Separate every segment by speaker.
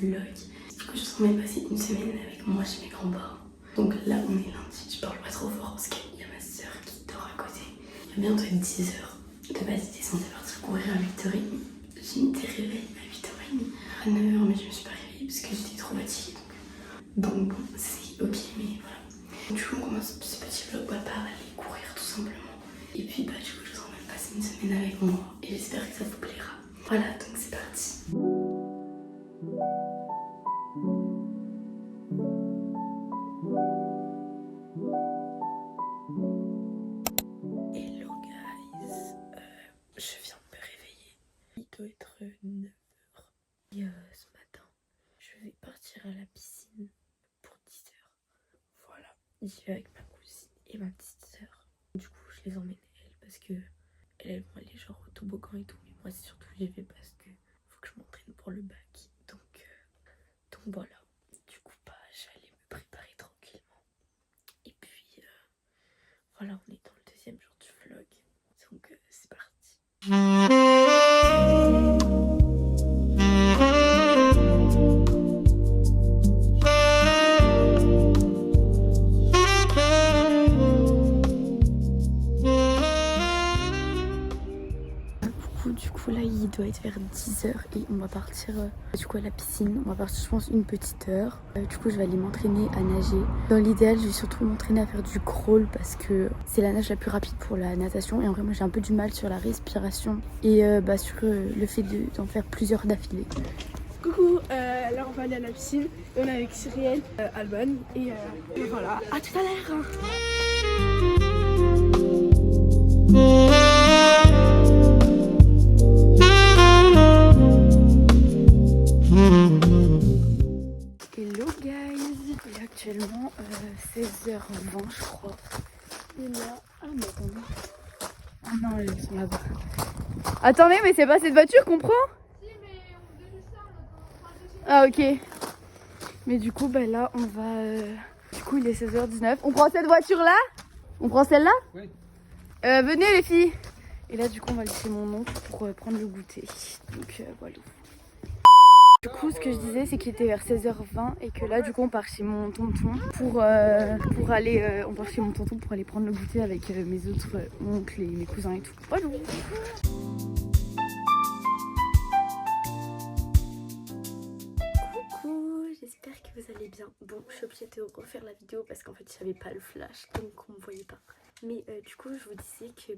Speaker 1: vlog. Du coup je vous emmène passer une semaine avec moi chez mes grands-parents. Donc là on est lundi, je parle pas trop fort parce qu'il y a ma soeur qui dort à côté. Il y a bientôt 10h. De base j'étais censée partir courir à 8h30. J'ai mis des réveils à 8h30, à 9h, mais je me suis pas réveillée parce que j'étais trop fatiguée. Donc bon, c'est ok, mais voilà. Du coup on commence ce petit vlog par aller courir tout simplement. Et puis bah du coup je vous emmène passer une semaine avec moi et j'espère que ça vous plaira. Voilà, donc c'est parti. Hello guys, je viens de me réveiller. Il doit être 9h. Et ce matin, je vais partir à la piscine pour 10h. Voilà, j'y vais avec ma cousine et ma petite sœur. Du coup, je les emmène elles parce que elles vont aller genre au toboggan et tout. Mais moi, c'est surtout j'y vais parce que faut que je m'entraîne pour le bac. Donc voilà. Du coup, bah, je vais aller me préparer tranquillement. Et puis voilà, on est dans le deuxième jour du vlog. Donc c'est parti. Du coup là il doit être vers 10h et on va partir du coup à la piscine. On va partir je pense une petite heure. Du coup je vais aller m'entraîner à nager. Dans l'idéal je vais surtout m'entraîner à faire du crawl parce que c'est la nage la plus rapide pour la natation. Et en vrai moi j'ai un peu du mal sur la respiration et sur le fait d'en faire plusieurs d'affilée.
Speaker 2: Coucou, là on va aller à la piscine. On est avec Cyrielle, Alban et voilà, à tout à l'heure.
Speaker 1: Hello guys, il est actuellement 16h20 je crois. Et là, ah mais attendez. Ah non, ils sont là-bas. Attendez, mais c'est pas cette voiture qu'on prend? Si, mais on faisait juste ça. Ah ok. Mais du coup, bah là, on va... Du coup, il est 16h19. On prend cette voiture-là? On prend celle-là? Oui. Venez les filles. Et là, du coup, on va laisser mon oncle pour prendre le goûter. Donc voilà. Du coup, ce que je disais, c'est qu'il était vers 16h20 et que là, du coup, on part chez mon tonton pour aller, on part chez mon tonton pour aller prendre le goûter avec mes autres oncles et mes cousins et tout. Voilà. Coucou, j'espère que vous allez bien. Bon, je suis obligée de refaire la vidéo parce qu'en fait, j'avais pas le flash, donc on me voyait pas. Mais du coup, je vous disais que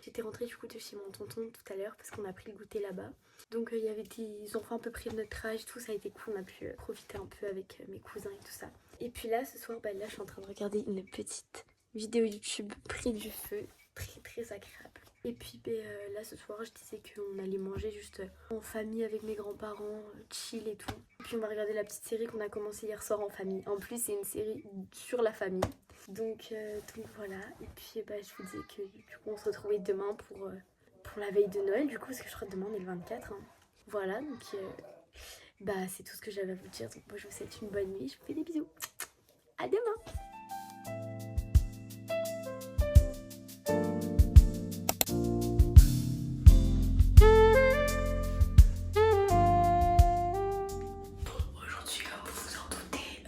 Speaker 1: j'étais rentrée du coup de chez mon tonton tout à l'heure parce qu'on a pris le goûter là-bas. Donc il y avait des enfants à peu près de notre âge, tout ça a été cool, on a pu profiter un peu avec mes cousins et tout ça. Et puis là, ce soir, là je suis en train de regarder une petite vidéo YouTube près du feu, très très agréable. Et puis là ce soir, je disais qu'on allait manger juste en famille avec mes grands-parents, chill et tout. Et puis on va regarder la petite série qu'on a commencé hier soir en famille. En plus, c'est une série sur la famille. Donc voilà, et puis je vous disais que du coup on se retrouvait demain pour la veille de Noël, du coup, parce que je crois que demain on est le 24. Hein. Voilà, donc c'est tout ce que j'avais à vous dire. Donc moi je vous souhaite une bonne nuit, je vous fais des bisous. À demain. Aujourd'hui, comme vous vous en doutez,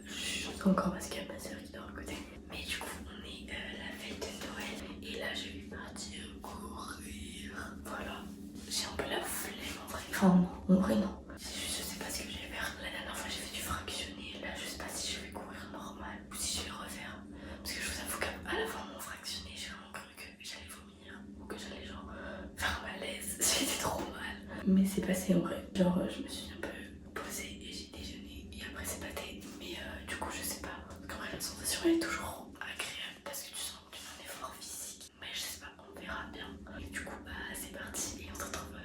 Speaker 1: je suis encore parce qu'il y a ma soeur qui dort à côté. Mais du coup, on est la veille de Noël et là, je vais partir courir. Voilà, j'ai un peu la flemme en vrai. Enfin, non, en vrai, non. Je sais pas ce que je vais faire. La dernière fois, j'ai fait du fractionné. Là, je sais pas si je vais courir normal ou si je vais le refaire. Parce que je vous avoue qu'à la fin de mon fractionné, j'ai vraiment cru que j'allais vomir ou que j'allais genre faire un malaise. J'étais trop mal. Mais c'est passé en vrai. Genre, je me suis un peu posée et j'ai déjeuné et après c'est pâté. Mais du coup, je sais pas. Parce qu'en vrai, la sensation elle est toujours agréable parce que tu sens que tu fais un effort physique. Mais je sais pas, on verra bien. Et du coup, c'est parti et on se retrouve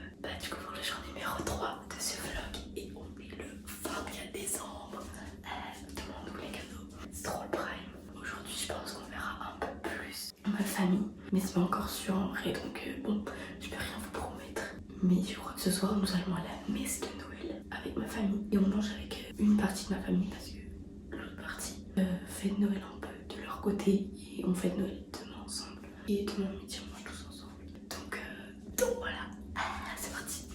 Speaker 1: du coup pour le jour numéro 3 de ce vlog. Et on est le 24 décembre. Demande-nous les cadeaux. C'est trop le prime. Aujourd'hui, je pense qu'on verra un peu plus ma famille. Mais c'est pas encore sûr en vrai, donc bon, je peux rien vous promettre. Mais je crois que ce soir, nous allons à la messe de Noël avec ma famille. Et on mange avec une partie de ma famille parce que l'autre partie fait de Noël un peu de leur côté. Et on fait de Noël demain ensemble. Et demain midi, on mange tous ensemble. Donc voilà, c'est parti.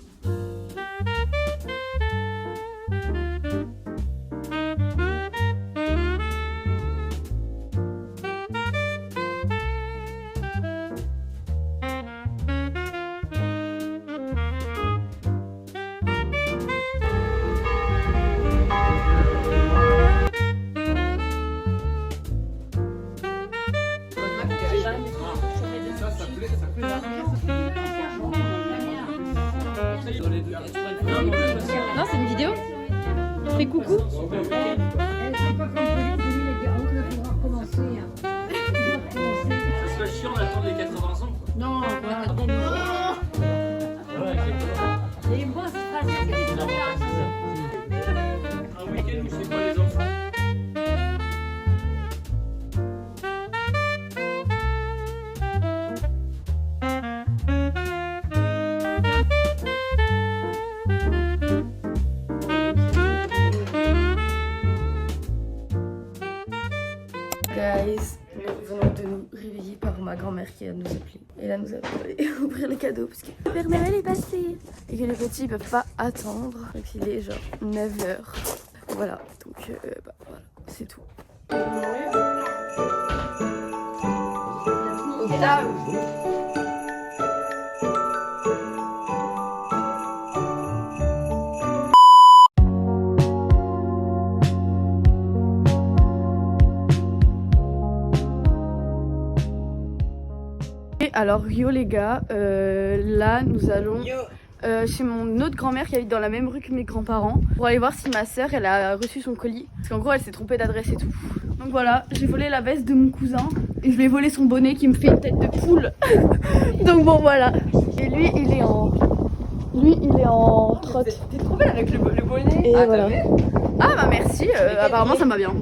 Speaker 3: Non, c'est une vidéo. Fais coucou.
Speaker 4: Ça soit chiant d'attendre les 80 ans.
Speaker 3: Non,
Speaker 5: Et moi, c'est pas
Speaker 4: Un week-end où c'est pas les enfants.
Speaker 1: Guys, nous venons de nous réveiller par ma grand-mère qui va nous appeler. Et là, nous allons aller ouvrir les cadeaux parce que le Père Noël est passé. Et que les petits ils peuvent pas attendre. Donc il est genre 9h. Voilà, donc voilà, c'est tout. Alors yo les gars, là nous allons chez mon autre grand-mère qui habite dans la même rue que mes grands-parents pour aller voir si ma soeur elle a reçu son colis parce qu'en gros elle s'est trompée d'adresse et tout. Donc voilà, j'ai volé la veste de mon cousin et je lui ai volé son bonnet qui me fait une tête de poule. Donc bon voilà. Et lui il est en trotte.
Speaker 3: T'es trop belle avec le bonnet.
Speaker 1: Et voilà. Ah bah merci, apparemment ça m'a bien.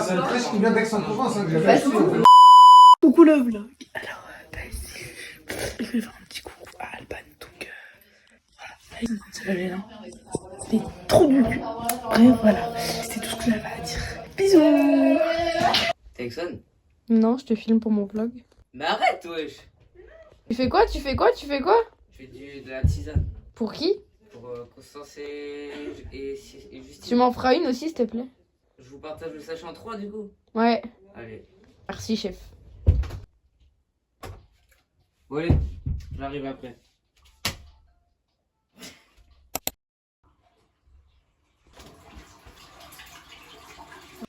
Speaker 6: C'est le prêche qui vient d'Aix-en-Provence que j'avais acheté.
Speaker 2: Coucou le vlog. Alors, je vais faire un petit coucou à Alban. Donc, voilà. Ça va aller là. C'était trop du cul. Bref, voilà. C'était tout ce que j'avais à dire. Bisous.
Speaker 4: Texan.
Speaker 3: Non, je te filme pour mon vlog.
Speaker 4: Mais arrête, wesh.
Speaker 3: Tu fais quoi?
Speaker 4: Je fais de la tisane.
Speaker 3: Pour qui?
Speaker 4: Pour Constance et Justine.
Speaker 3: Tu m'en feras une aussi, s'il te plaît?
Speaker 4: Je vous partage le sachet en 3 du coup.
Speaker 3: Ouais.
Speaker 4: Allez.
Speaker 3: Merci, chef.
Speaker 4: Bon allez, j'arrive après.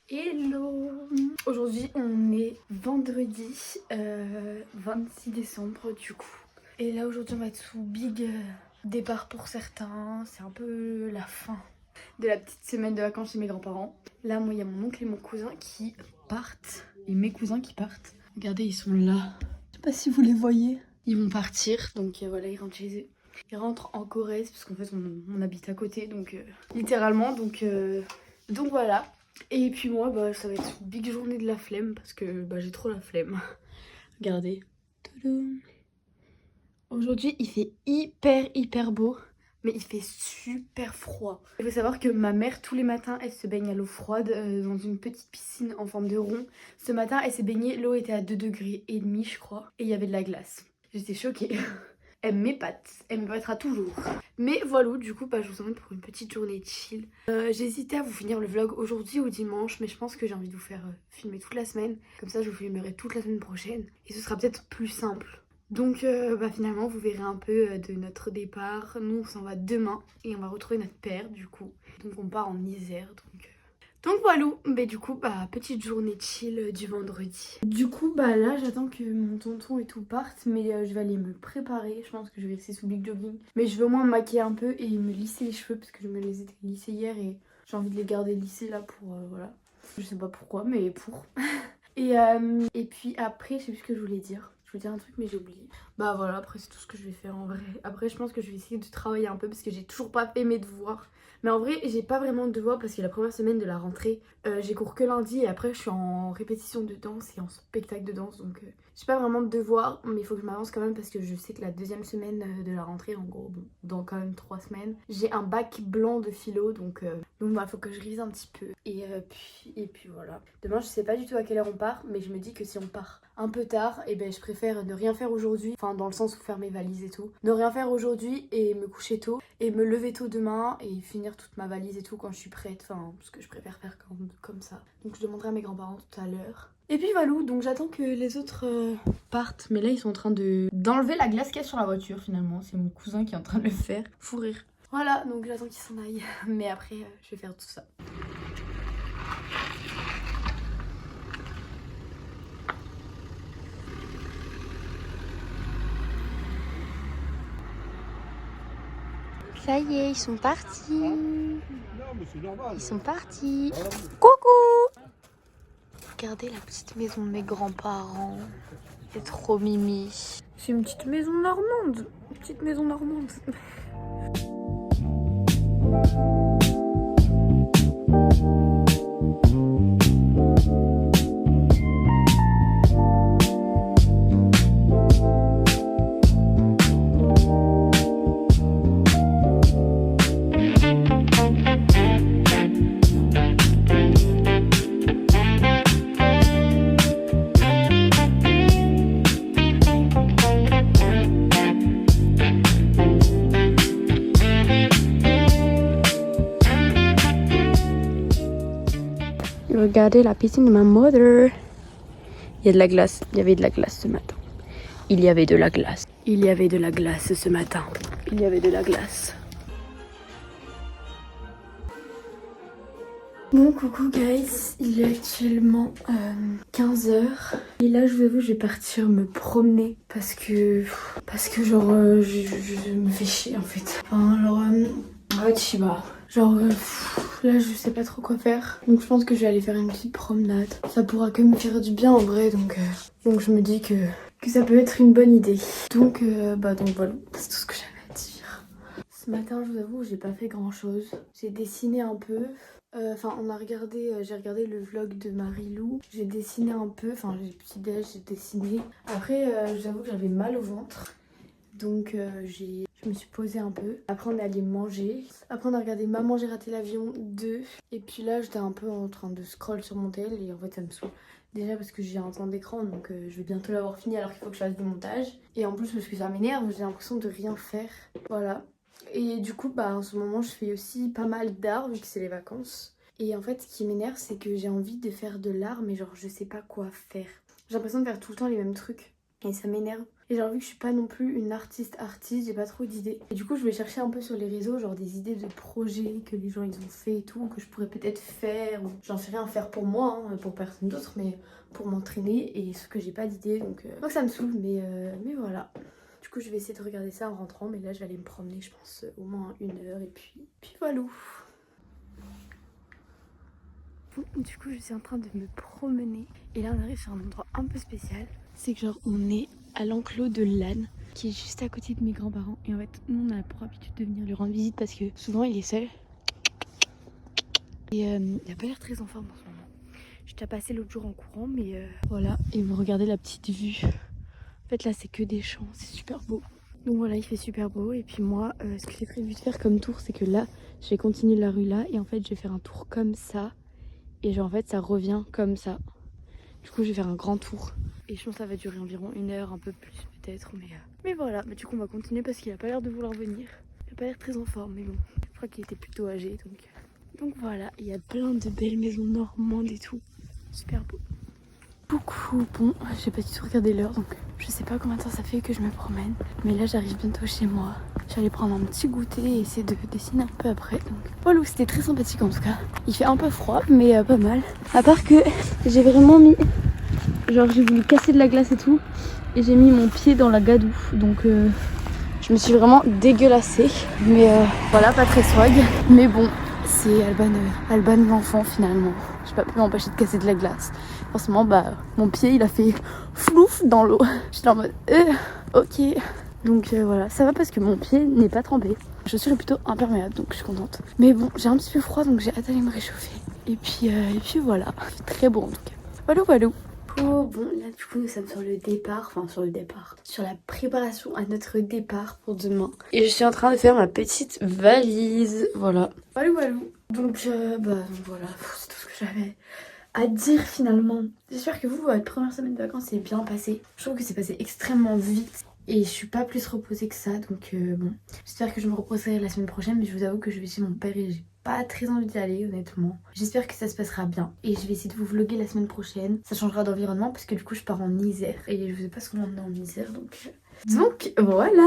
Speaker 1: Hello. Aujourd'hui on est vendredi 26 décembre du coup. Et là aujourd'hui on va être sous big départ pour certains. C'est un peu la fin de la petite semaine de vacances chez mes grands-parents. Là moi il y a mon oncle et mon cousin qui partent. Et mes cousins qui partent. Regardez ils sont là. Je sais pas si vous les voyez. Ils vont partir donc voilà ils rentrent chez eux. Ils rentrent en Corrèze parce qu'en fait on habite à côté donc littéralement donc voilà. Et puis moi, bah, ça va être une big journée de la flemme parce que bah, j'ai trop la flemme. Regardez. Tadam. Aujourd'hui, il fait hyper beau, mais il fait super froid. Il faut savoir que ma mère, tous les matins, elle se baigne à l'eau froide dans une petite piscine en forme de rond. Ce matin, elle s'est baignée, l'eau était à 2,5 degrés, je crois, et il y avait de la glace. J'étais choquée. Elle m'épatera toujours. Mais voilà, du coup, bah, je vous emmène pour une petite journée de chill. J'hésitais à vous finir le vlog aujourd'hui ou dimanche, mais je pense que j'ai envie de vous faire filmer toute la semaine. Comme ça, je vous filmerai toute la semaine prochaine. Et ce sera peut-être plus simple. Donc, bah, finalement, vous verrez un peu de notre départ. Nous, on s'en va demain et on va retrouver notre père, du coup. Donc, on part en Isère, donc voilà, bah du coup, bah petite journée de chill du vendredi. Du coup, bah là, j'attends que mon tonton et tout partent, mais je vais aller me préparer. Je pense que je vais rester sous Big Jogging. Mais je vais au moins me maquiller un peu et me lisser les cheveux parce que je me les ai lissés hier et j'ai envie de les garder lissés là pour, voilà. Je sais pas pourquoi, mais pour. et puis après, je sais plus ce que je voulais dire. Je voulais dire un truc mais j'ai oublié. Bah voilà, après c'est tout ce que je vais faire en vrai. Après je pense que je vais essayer de travailler un peu parce que j'ai toujours pas fait mes devoirs.
Speaker 2: Mais en vrai, j'ai pas vraiment de devoirs parce que la première semaine de la rentrée, j'ai cours que lundi et après je suis en répétition de danse et en spectacle de danse. Donc j'ai pas vraiment de devoirs, mais il faut que je m'avance quand même parce que je sais que la deuxième semaine de la rentrée, en gros, bon, dans quand même 3 semaines, j'ai un bac blanc de philo. Donc bah, faut que je révise un petit peu. Et puis voilà. Demain, je sais pas du tout à quelle heure on part, mais je me dis que si on part un peu tard, et ben je préfère ne rien faire aujourd'hui, enfin dans le sens où faire mes valises et tout, ne rien faire aujourd'hui et me coucher tôt et me lever tôt demain et finir toute ma valise et tout quand je suis prête, enfin parce que je préfère faire comme ça. Donc je demanderai à mes grands-parents tout à l'heure. Et puis voilà, donc j'attends que les autres partent, mais là ils sont en train d'enlever la glace qu'il y a sur la voiture finalement, c'est mon cousin qui est en train de le faire, fou rire. Voilà, donc j'attends qu'ils s'en aillent, mais après je vais faire tout ça.
Speaker 3: Ça y est, ils sont partis. Ils sont partis. Coucou. Regardez la petite maison de mes grands-parents. C'est trop mimi.
Speaker 2: C'est une petite maison normande. Une petite maison normande.
Speaker 3: Regardez la piscine de ma mother. Il y a de la glace. Il y avait de la glace ce matin. Il y avait de la glace. Il y avait de la glace ce matin. Il y avait de la glace.
Speaker 2: Bon coucou guys, il est actuellement 15h et là je vous avoue je vais partir me promener parce que genre je me fais chier en fait. Enfin alors en fait je sais pas, genre là je sais pas trop quoi faire, donc je pense que je vais aller faire une petite promenade. Ça pourra que me faire du bien en vrai, donc je me dis que ça peut être une bonne idée. Donc voilà, c'est tout ce que j'avais à dire. Ce matin je vous avoue j'ai pas fait grand chose, j'ai dessiné un peu. Enfin j'ai regardé le vlog de Marie-Lou, j'ai dessiné un peu, enfin j'ai petit déj, j'ai dessiné. Après j'avoue que j'avais mal au ventre, donc je me suis posée un peu. Après on est allé manger, après on a regardé Maman j'ai raté l'avion 2. Et puis là j'étais un peu en train de scroll sur mon tel et en fait ça me saoule. Déjà parce que j'ai un temps d'écran, donc je vais bientôt l'avoir fini alors qu'il faut que je fasse du montage. Et en plus parce que ça m'énerve, j'ai l'impression de rien faire, voilà. Et du coup en ce moment je fais aussi pas mal d'art vu que c'est les vacances. Et en fait ce qui m'énerve c'est que j'ai envie de faire de l'art mais genre je sais pas quoi faire. J'ai l'impression de faire tout le temps les mêmes trucs et ça m'énerve. Et genre vu que je suis pas non plus une artiste, j'ai pas trop d'idées. Et du coup je vais chercher un peu sur les réseaux genre des idées de projets que les gens ils ont fait et tout, que je pourrais peut-être faire, ou j'en sais rien faire pour moi, hein, pour personne d'autre, mais pour m'entraîner, et ce que j'ai pas d'idées, donc ça me saoule, mais voilà. Du coup je vais essayer de regarder ça en rentrant, mais là je vais aller me promener je pense au moins 1 heure et puis voilà. Du coup je suis en train de me promener et là on arrive sur un endroit un peu spécial. C'est que genre on est à l'enclos de l'âne qui est juste à côté de mes grands-parents. Et en fait nous on a pour habitude de venir lui rendre visite parce que souvent il est seul. Et il a pas l'air très en forme en ce moment. Je t'ai passé l'autre jour en courant mais voilà. Et vous regardez la petite vue. En fait là c'est que des champs, c'est super beau. Donc voilà, il fait super beau. Et puis moi ce que j'ai prévu de faire comme tour c'est que là je vais continuer la rue là et en fait je vais faire un tour comme ça. Et genre en fait ça revient comme ça. Du coup je vais faire un grand tour. Et je pense que ça va durer environ 1 heure, un peu plus peut-être. Mais voilà, mais du coup on va continuer parce qu'il a pas l'air de vouloir venir. Il a pas l'air très en forme mais bon. Je crois qu'il était plutôt âgé donc voilà. Il y a plein de belles maisons normandes et tout. Super beau. Coucou, bon j'ai pas du tout regardé l'heure donc je sais pas combien de temps ça fait que je me promène. Mais là j'arrive bientôt chez moi. J'allais prendre un petit goûter et essayer de dessiner un peu après. Donc voilà, c'était très sympathique en tout cas. Il fait un peu froid mais pas mal. À part que j'ai vraiment mis... Genre j'ai voulu casser de la glace et tout. Et j'ai mis mon pied dans la gadoue. Donc je me suis vraiment dégueulassée. Mais voilà, pas très swag. Mais bon, c'est Alban l'enfant finalement. J'ai pas pu m'empêcher de casser de la glace. Forcément mon pied il a fait flouf dans l'eau. J'étais en mode ok. Donc voilà, ça va parce que mon pied n'est pas trempé. chaussures est plutôt imperméable, donc je suis contente. Mais bon, j'ai un petit peu froid, donc j'ai hâte d'aller me réchauffer. Et puis voilà, très beau en tout cas. Voilà, voilà. Oh, bon, là du coup nous sommes sur le départ, sur la préparation à notre départ pour demain. Et je suis en train de faire ma petite valise, voilà. Voilà. Donc voilà, c'est tout ce que j'avais à dire finalement. J'espère que vous, votre première semaine de vacances s'est bien passée. Je trouve que c'est passé extrêmement vite et je suis pas plus reposée que ça, donc bon. J'espère que je me reposerai la semaine prochaine, mais je vous avoue que je vais chez mon père et j'ai pas très envie d'y aller honnêtement. J'espère que ça se passera bien et je vais essayer de vous vlogger la semaine prochaine. Ça changera d'environnement parce que du coup je pars en Isère et je sais pas ce qu'on en a en Isère, donc voilà.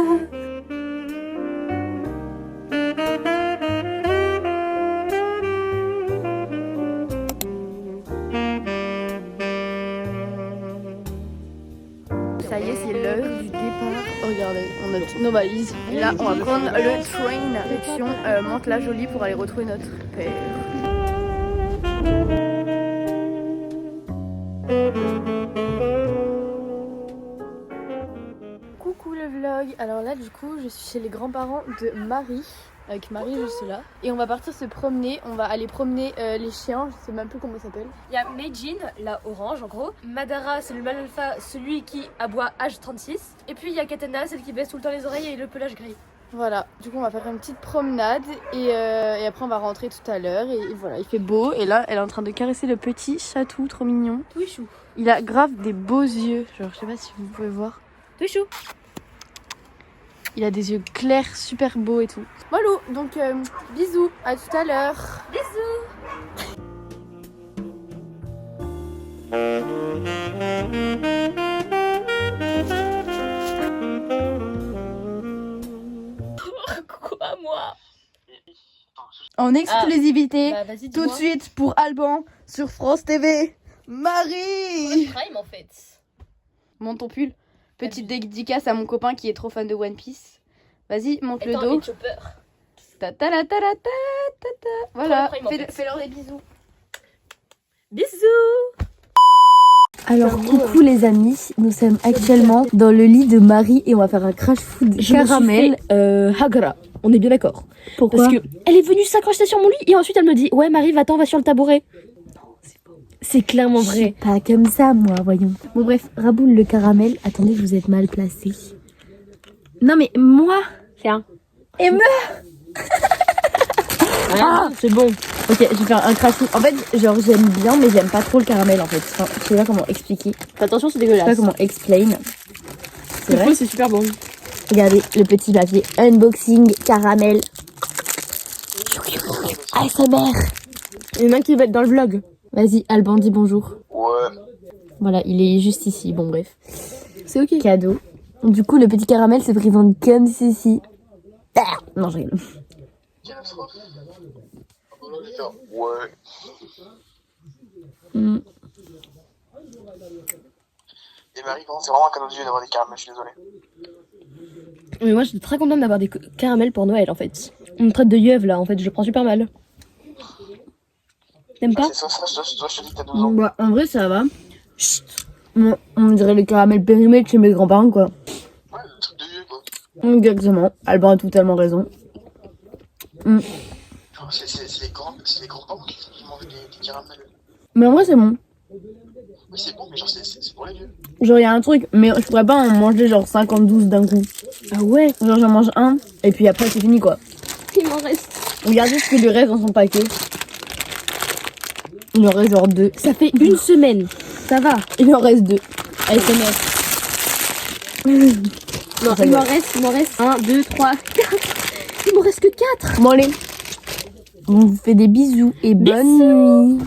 Speaker 2: Ça y est, c'est l'heure du départ. Regardez, on a toutes nos valises. Et là, on va prendre le train direction Mantes-la-Jolie pour aller retrouver notre père. Coucou le vlog. Alors là, du coup, je suis chez les grands-parents de Marie. Avec Marie juste là. Et on va partir se promener. On va aller promener les chiens. Je sais même plus comment ça s'appelle.
Speaker 5: Il y a Meijin, la orange en gros. Madara, c'est le mâle alpha, celui qui aboie H36. Et puis il y a Katana, celle qui baisse tout le temps les oreilles et le pelage gris.
Speaker 2: Voilà, du coup on va faire une petite promenade et après on va rentrer tout à l'heure et voilà, il fait beau et là elle est en train de caresser le petit chatou trop mignon.
Speaker 5: Touichou.
Speaker 2: Il a grave des beaux yeux, genre je sais pas si vous pouvez voir.
Speaker 5: Touichou.
Speaker 2: Il a des yeux clairs, super beaux et tout. Voilà, donc bisous, à tout à l'heure.
Speaker 5: Bisous. Quoi moi?
Speaker 2: En exclusivité,
Speaker 5: Bah, vas-y,
Speaker 2: tout de suite pour Alban sur France TV. Marie
Speaker 5: Prime en fait.
Speaker 2: Monte ton pull. Petite dédicace à mon copain qui est trop fan de One Piece. Vas-y, monte le
Speaker 5: Étant
Speaker 2: dos.
Speaker 5: et Chopper.
Speaker 2: Voilà,
Speaker 5: Prime, en fait.
Speaker 2: fais-leur des bisous.
Speaker 5: Bisous.
Speaker 3: Alors coucou les amis, nous sommes actuellement dans le lit de Marie et on va faire un crash food caramel
Speaker 7: Hagara. On est bien d'accord.
Speaker 3: Pourquoi?
Speaker 7: Parce que elle est venue s'accrocher sur mon lit et ensuite elle me dit ouais Marie va-t'en, va sur le tabouret. C'est clairement
Speaker 3: Je suis
Speaker 7: vrai.
Speaker 3: pas comme ça moi, voyons. Bon bref, raboule le caramel. Attendez, vous êtes mal placé. Non mais moi.
Speaker 7: Tiens.
Speaker 3: Et me.
Speaker 7: Ah, c'est bon.
Speaker 3: Ok, je vais faire un crash food. En fait, genre j'aime bien mais j'aime pas trop le caramel en fait. Enfin, je sais pas comment expliquer.
Speaker 7: Fais attention, c'est
Speaker 3: Je
Speaker 7: dégueulasse.
Speaker 3: sais pas comment explain. C'est
Speaker 7: Du
Speaker 3: vrai.
Speaker 7: coup, c'est super bon.
Speaker 3: Regardez le petit papier unboxing caramel. ASMR.
Speaker 7: Il y en a un qui va être dans le vlog.
Speaker 3: Vas-y, Alban, dis bonjour.
Speaker 6: Ouais.
Speaker 3: Voilà, il est juste ici. Bon, bref.
Speaker 7: C'est ok.
Speaker 3: Cadeau. Du coup, le petit caramel se présente comme ceci. Ah non, je rigole.
Speaker 6: Ouais.
Speaker 3: Mm.
Speaker 6: Et Marie, c'est vraiment un cadeau de Dieu d'avoir des caramels, je suis désolé.
Speaker 7: Mais moi, j'étais très contente d'avoir des caramels pour Noël en fait. On me traite de yeuve là, en fait, je le prends super mal. T'aimes pas?
Speaker 6: C'est ça, je te dis que t'as 12 ans.
Speaker 7: Bah, en vrai, ça va.
Speaker 3: On dirait le caramel périmé de chez mes grands-parents, quoi.
Speaker 6: Ouais, le truc de vieux, quoi.
Speaker 3: Exactement. Alban a totalement raison.
Speaker 6: Genre, c'est les grands-parents qui mangent des caramels.
Speaker 3: Mais en vrai, c'est bon.
Speaker 6: Oui, c'est bon, mais genre, c'est pour les vieux.
Speaker 3: Genre, il y a un truc, mais je pourrais pas en manger genre 52 d'un coup.
Speaker 7: Ah ouais?
Speaker 3: Genre, j'en mange un, et puis après, c'est fini, quoi.
Speaker 7: Il m'en reste.
Speaker 3: Regardez ce qu'il lui reste dans son paquet. Il en reste genre 2.
Speaker 7: Ça fait une semaine. Ça va.
Speaker 3: Il en reste 2. ASMR.
Speaker 7: Non, il m'en reste 1, 2, 3, 4. Il m'en reste que 4.
Speaker 3: Bon, allez. On vous fait des bisous et bonne nuit.